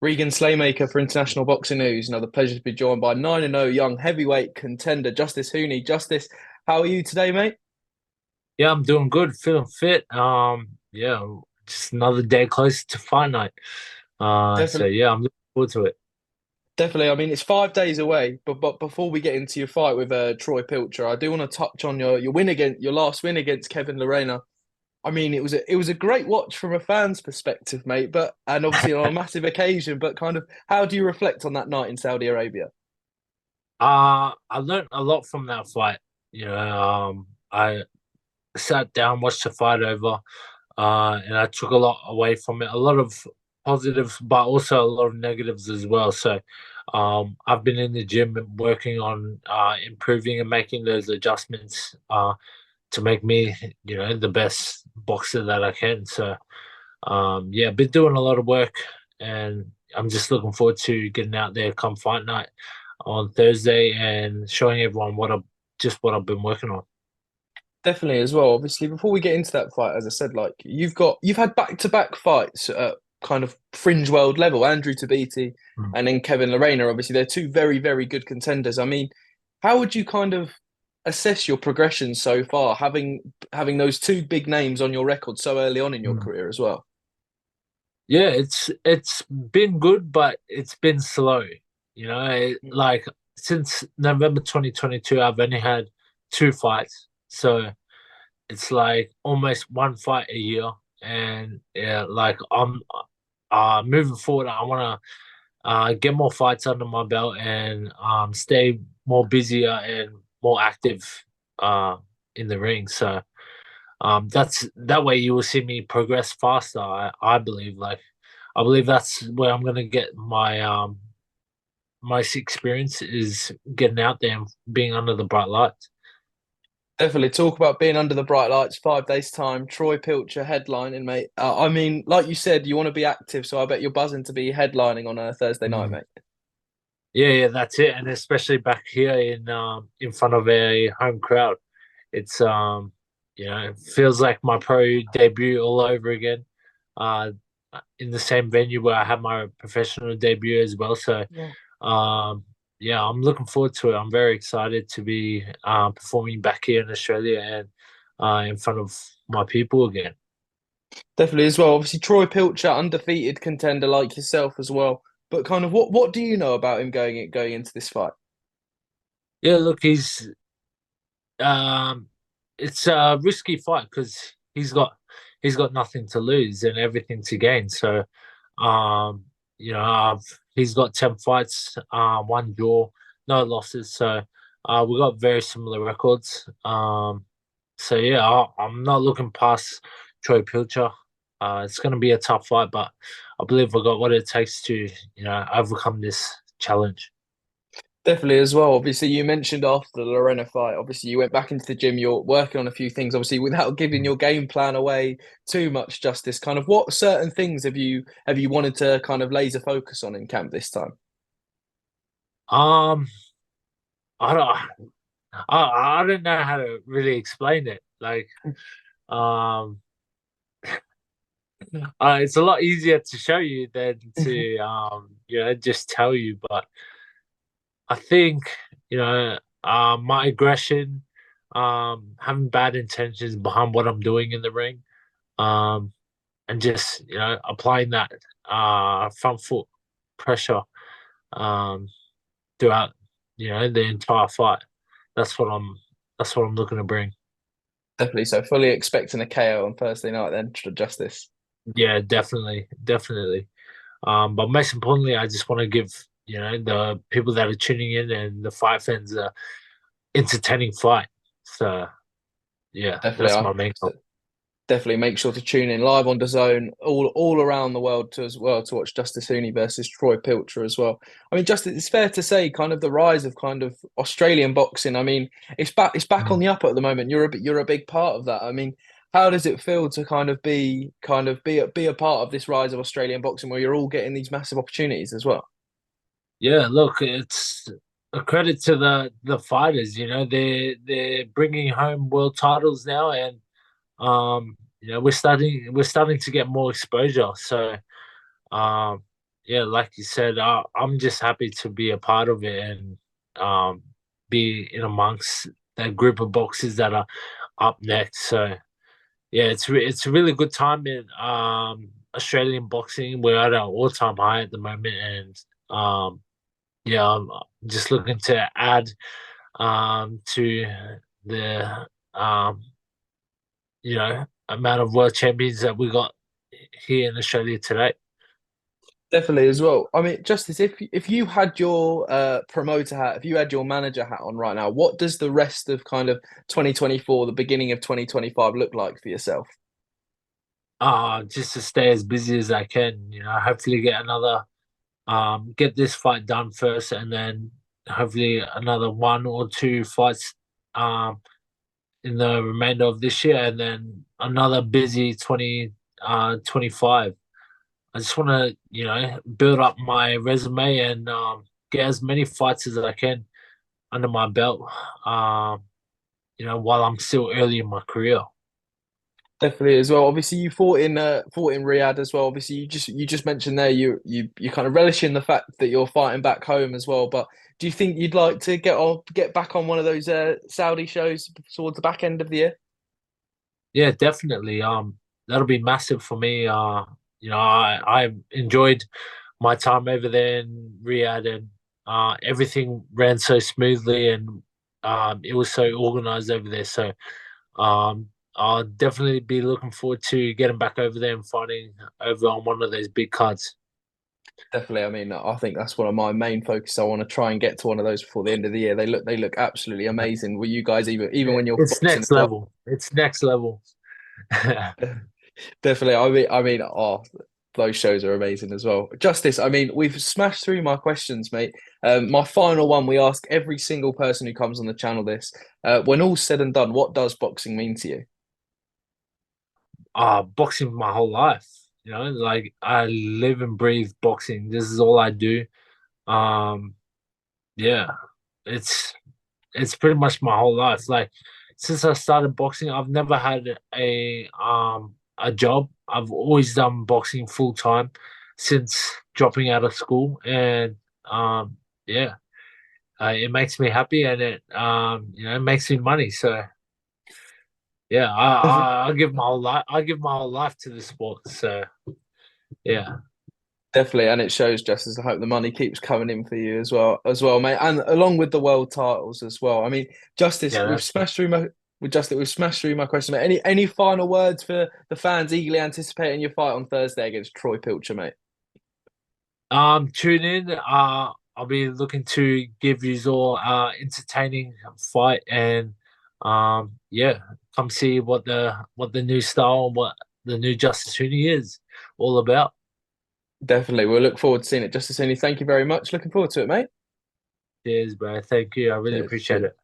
Regan Slaymaker for International Boxing News. Another pleasure to be joined by 9-0 young heavyweight contender Justis Huni. Justice, how are you today, mate? Yeah, I'm doing good, feeling fit. Yeah, just another day closer to fight night. So Definitely, yeah, I'm looking forward to it. definitely. I mean, it's 5 days away, but before we get into your fight with Troy Pilcher, I do want to touch on your win against your last win against Kevin Lerena. I mean, it was a great watch from a fan's perspective, mate. But and obviously on a massive occasion. But kind of, how do you reflect on that night in Saudi Arabia? I learned a lot from that fight. I sat down, watched the fight over, and I took a lot away from it. A lot of positives, but also a lot of negatives as well. So, I've been in the gym and working on improving and making those adjustments to make me, the best boxer that I can. So, yeah, been doing a lot of work, and I'm just looking forward to getting out there come fight night on Thursday and showing everyone what I've been working on. Definitely as well. Obviously, before we get into that fight, as I said, like you've had back-to-back fights at kind of fringe world level. Andrew Tabiti Mm. and then Kevin Lerena. Obviously, they're two very, very good contenders. I mean, how would you kind of assess your progression so far, having those two big names on your record so early on in your Mm. career as well? Yeah, it's been good, but it's been slow. Like since November 2022, I've only had two fights, so it's like almost one fight a year. And yeah, like I'm moving forward, I want to get more fights under my belt and stay more busier and more active uh in the ring. So that's that way you will see me progress faster. I believe I believe that's where I'm gonna get my experience is getting out there and being under the bright lights. Definitely talk about being under the bright lights. 5 days time. Troy Pilcher headlining, mate. I mean, like you said, you want to be active, so I bet you're buzzing to be headlining on a Thursday night, Mm. mate. Yeah, that's it. And especially back here in front of a home crowd. It's it feels like my pro debut all over again. Uh in the same venue where I had my professional debut as well. So Yeah. um yeah, I'm looking forward to it. I'm very excited to be performing back here in Australia and in front of my people again. Definitely as well. Obviously, Troy Pilcher, undefeated contender like yourself as well. But kind of what do you know about him going into this fight? Yeah, look, um it's a risky fight because he's got nothing to lose and everything to gain. So um he's got 10 fights, one draw, no losses. So we got very similar records. So yeah, I'm not looking past Troy Pilcher. It's going to be a tough fight, but I believe I got what it takes to overcome this challenge. Definitely as well. Obviously, you mentioned after the Lorena fight, obviously you went back into the gym, you're working on a few things, obviously without giving your game plan away too much justice. Kind of what certain things have you wanted to kind of laser focus on in camp this time? Um, I don't, I don't know how to really explain it. Um, it's a lot easier to show you than to just tell you. But I think my aggression, having bad intentions behind what I'm doing in the ring, um, and just applying that front foot pressure um throughout the entire fight. That's what I'm that's what I'm looking to bring. Definitely. So fully expecting a KO on Thursday night then, Justice. Yeah, definitely, definitely. But most importantly, I just want to give the people that are tuning in and the fight fans a entertaining fight. So yeah, Definitely. that's I my main goal. definitely make sure to tune in live on DAZN all around the world to as well to watch Justis Huni versus Troy Pilcher as well. I mean, Justice, it's fair to say, kind of the rise of kind of Australian boxing. I mean, it's back on Mm. the up at the moment. You're a big part of that. I mean, how does it feel to kind of be a part of this rise of Australian boxing where you're all getting these massive opportunities as well? Yeah, look, it's a credit to the fighters. They're bringing home world titles now, and we're starting to get more exposure. So um, yeah, like you said, I'm just happy to be a part of it and um, be in amongst that group of boxers that are up next. So yeah, it's a really good time in Australian boxing. We're at our all time high at the moment, and yeah, I'm just looking to add to the um, amount of world champions that we got here in Australia today. Definitely as well. I mean, Justice, if you had your promoter hat, if you had your manager hat on right now, what does the rest of kind of 2024, the beginning of 2025 look like for yourself? Just to stay as busy as I can. Hopefully get this fight done first, and then hopefully another one or two fights in the remainder of this year, and then another busy 2025. I just want to, build up my resume and get as many fights as I can under my belt, while I'm still early in my career. Definitely as well. Obviously, you fought in Riyadh as well. Obviously, you just mentioned there you kind of relishing the fact that you're fighting back home as well. But do you think you'd like to get back on one of those Saudi shows towards the back end of the year? Yeah, definitely. That'll be massive for me. I enjoyed my time over there in Riyadh, and everything ran so smoothly, and it was so organized over there. So I'll definitely be looking forward to getting back over there and fighting over on one of those big cards. Definitely. I mean, I think that's one of my main focus. I want to try and get to one of those before the end of the year. They look absolutely amazing. Were you guys even when you're It's boxing as next well? level. It's next level. Definitely. Oh, those shows are amazing as well. Justice, I mean, we've smashed through my questions, mate. My final one, we ask every single person who comes on the channel this. When all's said and done, what does boxing mean to you? Boxing my whole life. Like I live and breathe boxing. This is all I do. Um, yeah, it's it's pretty much my whole life. Like since I started boxing, I've never had a job. I've always done boxing full time since dropping out of school, and yeah, it makes me happy, and it makes me money. So yeah, I give my whole life. I give my whole life to the sport. So yeah, Definitely, and it shows, Justice. I hope the money keeps coming in for you as well, mate, and along with the world titles as well. I mean, Justice, yeah, that's we've smashed through my question, mate. Any final words for the fans eagerly anticipating your fight on Thursday against Troy Pilcher, mate? tune in. I'll be looking to give you all entertaining fight, and yeah, come see what the new style, what the new Justis Huni is all about. Definitely, we'll look forward to seeing it. Justice Huni, thank you very much. Looking forward to it, mate. Cheers, bro. Thank you. I really Cheers. appreciate Cheers. it.